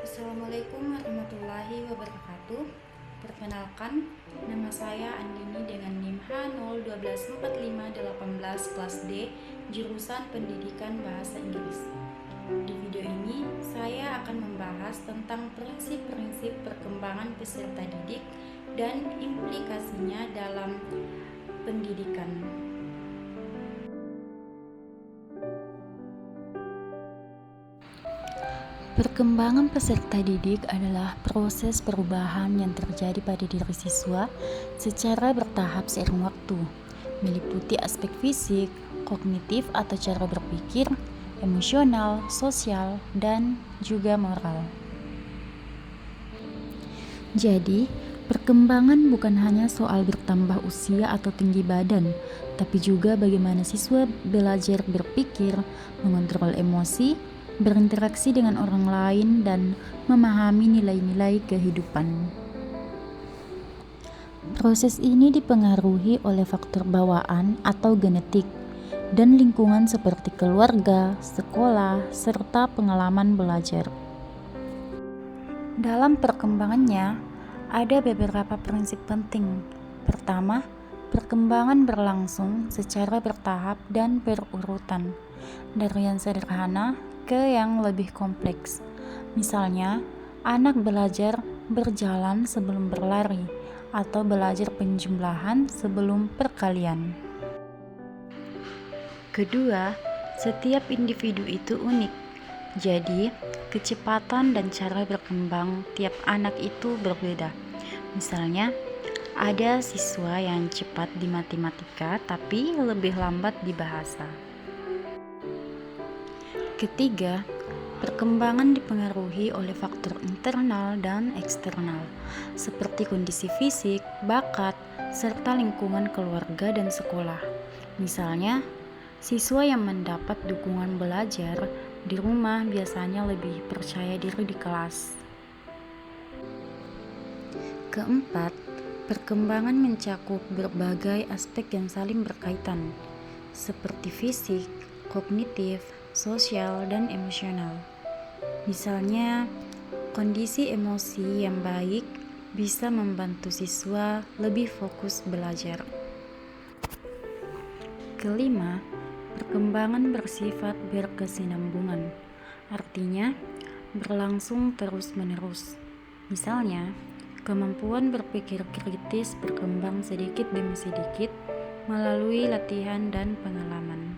Assalamualaikum warahmatullahi wabarakatuh. Perkenalkan, nama saya Andini dengan NIM H0124518 kelas D, jurusan Pendidikan Bahasa Inggris. Di video ini, saya akan membahas tentang prinsip-prinsip perkembangan peserta didik dan implikasinya dalam pendidikan. Perkembangan peserta didik adalah proses perubahan yang terjadi pada diri siswa secara bertahap seiring waktu, meliputi aspek fisik, kognitif atau cara berpikir, emosional, sosial, dan juga moral. Jadi, perkembangan bukan hanya soal bertambah usia atau tinggi badan, tapi juga bagaimana siswa belajar berpikir, mengontrol emosi, berinteraksi dengan orang lain, dan memahami nilai-nilai kehidupan. Proses ini dipengaruhi oleh faktor bawaan atau genetik dan lingkungan seperti keluarga, sekolah, serta pengalaman belajar. Dalam perkembangannya, ada beberapa prinsip penting. Pertama, perkembangan berlangsung secara bertahap dan berurutan, dari yang sederhana ke yang lebih kompleks. Misalnya, anak belajar berjalan sebelum berlari, atau belajar penjumlahan sebelum perkalian. Kedua, setiap individu itu unik. Jadi, kecepatan dan cara berkembang tiap anak itu berbeda. Misalnya, ada siswa yang cepat di matematika tapi lebih lambat di bahasa. Ketiga, perkembangan dipengaruhi oleh faktor internal dan eksternal, seperti kondisi fisik, bakat, serta lingkungan keluarga dan sekolah. Misalnya, siswa yang mendapat dukungan belajar di rumah biasanya lebih percaya diri di kelas. Keempat, perkembangan mencakup berbagai aspek yang saling berkaitan, seperti fisik, kognitif, sosial, dan emosional. Misalnya, kondisi emosi yang baik bisa membantu siswa lebih fokus belajar. Kelima, perkembangan bersifat berkesinambungan, artinya berlangsung terus-menerus. Misalnya, kemampuan berpikir kritis berkembang sedikit demi sedikit melalui latihan dan pengalaman.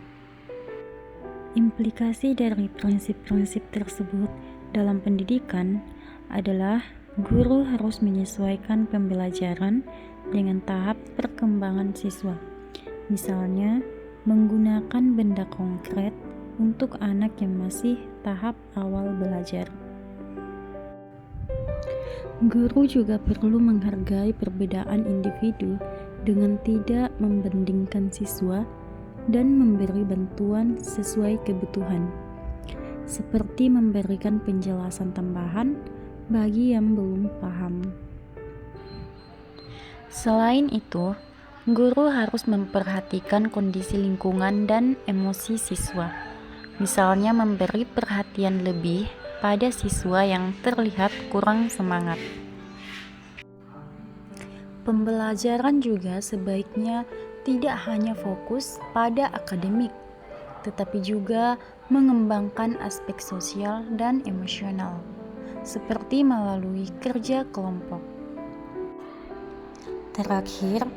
Implikasi dari prinsip-prinsip tersebut dalam pendidikan adalah guru harus menyesuaikan pembelajaran dengan tahap perkembangan siswa. Misalnya, menggunakan benda konkret untuk anak yang masih tahap awal belajar. Guru juga perlu menghargai perbedaan individu dengan tidak membandingkan siswa dan memberi bantuan sesuai kebutuhan, seperti memberikan penjelasan tambahan bagi yang belum paham. Selain itu, guru harus memperhatikan kondisi lingkungan dan emosi siswa, misalnya memberi perhatian lebih pada siswa yang terlihat kurang semangat. Pembelajaran juga sebaiknya tidak hanya fokus pada akademik, tetapi juga mengembangkan aspek sosial dan emosional, seperti melalui kerja kelompok. Terakhir,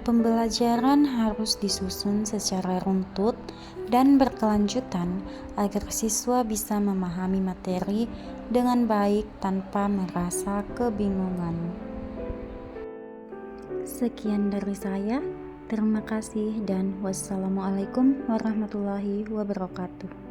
pembelajaran harus disusun secara runtut dan berkelanjutan agar siswa bisa memahami materi dengan baik tanpa merasa kebingungan. Sekian dari saya. Terima kasih dan wassalamualaikum warahmatullahi wabarakatuh.